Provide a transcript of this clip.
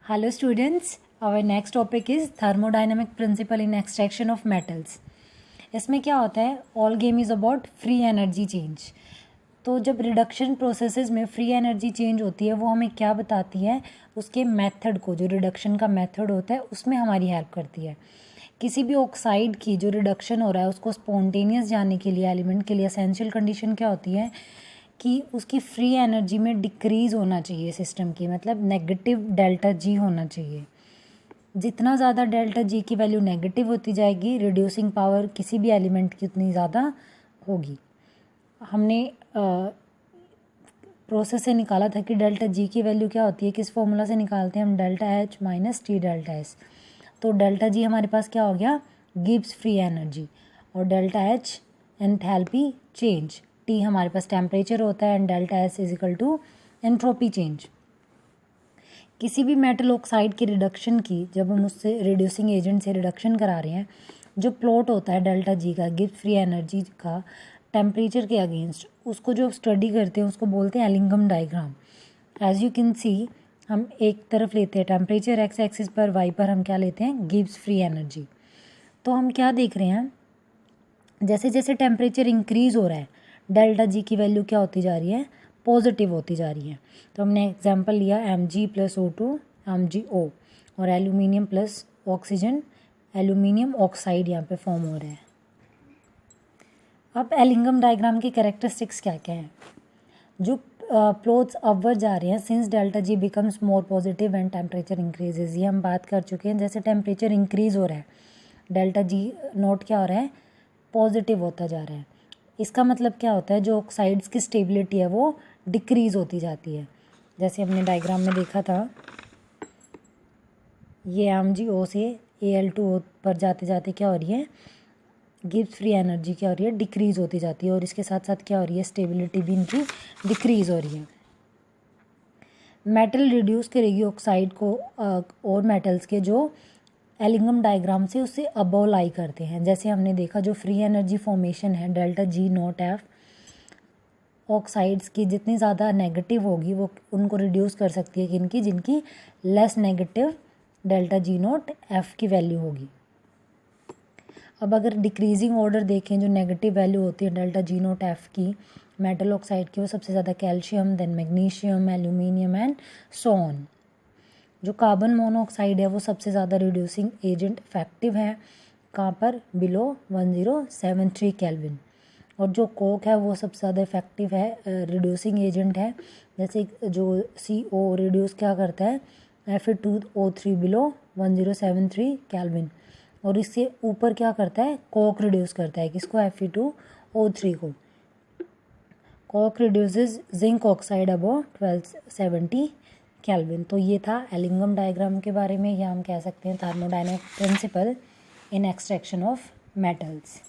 Hello students, our next topic is thermodynamic principle in extraction of metals. इसमें क्या होता है, all game is about free energy change. तो जब reduction processes में फ्री एनर्जी चेंज होती है वो हमें क्या बताती है, उसके मेथड को, जो रिडक्शन का मेथड होता है उसमें हमारी हेल्प करती है. किसी भी ऑक्साइड की जो रिडक्शन हो रहा है उसको स्पॉन्टेनियस जाने के लिए, एलिमेंट के लिए एसेंशियल कंडीशन क्या होती है कि उसकी फ्री एनर्जी में डिक्रीज़ होना चाहिए सिस्टम की, मतलब नेगेटिव डेल्टा जी होना चाहिए. जितना ज़्यादा डेल्टा जी की वैल्यू नेगेटिव होती जाएगी, रिड्यूसिंग पावर किसी भी एलिमेंट की उतनी ज़्यादा होगी. हमने प्रोसेस से निकाला था कि डेल्टा जी की वैल्यू क्या होती है, किस फॉर्मूला से निकालते हैं हम, delta H minus T delta S. तो डेल्टा जी हमारे पास क्या हो गया, गिब्स फ्री एनर्जी, और delta H enthalpy change, T हमारे पास टेम्परेचर होता है, and delta S is equal to entropy change. किसी भी मेटल ऑक्साइड की रिडक्शन की, जब हम उससे रिड्यूसिंग एजेंट से रिडक्शन करा रहे हैं, जो प्लॉट होता है डेल्टा जी का, गिब्स फ्री एनर्जी का टेम्परेचर के अगेंस्ट, उसको जो स्टडी करते हैं उसको बोलते हैं Ellingham diagram. As you can see, हम एक तरफ लेते हैं टेम्परेचर एक्स एक्सिस पर, वाई पर हम क्या लेते हैं, गिब्स फ्री एनर्जी. तो हम क्या देख रहे हैं, जैसे जैसे टेम्परेचर इंक्रीज़ हो रहा है डेल्टा जी की वैल्यू क्या होती जा रही है, पॉजिटिव होती जा रही है. तो हमने एग्जांपल लिया Mg प्लस O2 MgO, और aluminium plus oxygen, aluminium oxide यहाँ पे फॉर्म हो रहा है. अब एलिंगम डायग्राम की कैरेक्टरिस्टिक्स क्या क्या हैं, जो प्लॉट्स अपवर्ड जा रहे हैं since delta G becomes more positive and temperature increases, ये हम बात कर चुके हैं. जैसे टेम्परेचर इंक्रीज़ हो रहा है, डेल्टा जी नोट क्या हो रहा है, पॉजिटिव होता जा रहा है. इसका मतलब क्या होता है, जो ऑक्साइड्स की स्टेबिलिटी है वो डिक्रीज़ होती जाती है. जैसे हमने डायग्राम में देखा था, ये MgO से Al2O पर जाते जाते क्या हो रही है, गिब्स फ्री एनर्जी क्या हो रही है, डिक्रीज़ होती जाती है, और इसके साथ साथ क्या हो रही है, स्टेबिलिटी भी इनकी डिक्रीज़ हो रही है. मेटल रिड्यूस करेगी ऑक्साइड को और मेटल्स के जो एलिंगम डायग्राम से उससे अबव लाई करते हैं. जैसे हमने देखा, जो फ्री एनर्जी फॉर्मेशन है delta G not F, oxides की जितनी ज़्यादा नेगेटिव होगी वो उनको रिड्यूस कर सकती है किनकी, जिनकी less negative delta G not F की वैल्यू होगी. अब अगर डिक्रीजिंग ऑर्डर देखें, जो नेगेटिव वैल्यू होती है डेल्टा जी नॉट एफ की मेटल ऑक्साइड की, वो सबसे ज़्यादा calcium, then magnesium, aluminium and so on. जो कार्बन मोनोऑक्साइड है वो सबसे ज़्यादा रिड्यूसिंग एजेंट इफेक्टिव है, कहाँ पर, बिलो 1073 केल्विन. और जो कोक है वो सबसे ज़्यादा इफेक्टिव है, रिड्यूसिंग एजेंट है. जैसे जो CO रिड्यूस क्या करता है, Fe2O3 बिलो 1073 केल्विन, और इससे ऊपर क्या करता है, कोक रिड्यूस करता है, किसको, Fe2O3 को. Coke reduces zinc oxide above 1270 kelvin. तो ये था एलिंगम डायग्राम के बारे में, या हम कह सकते हैं thermodynamic principle in extraction of metals.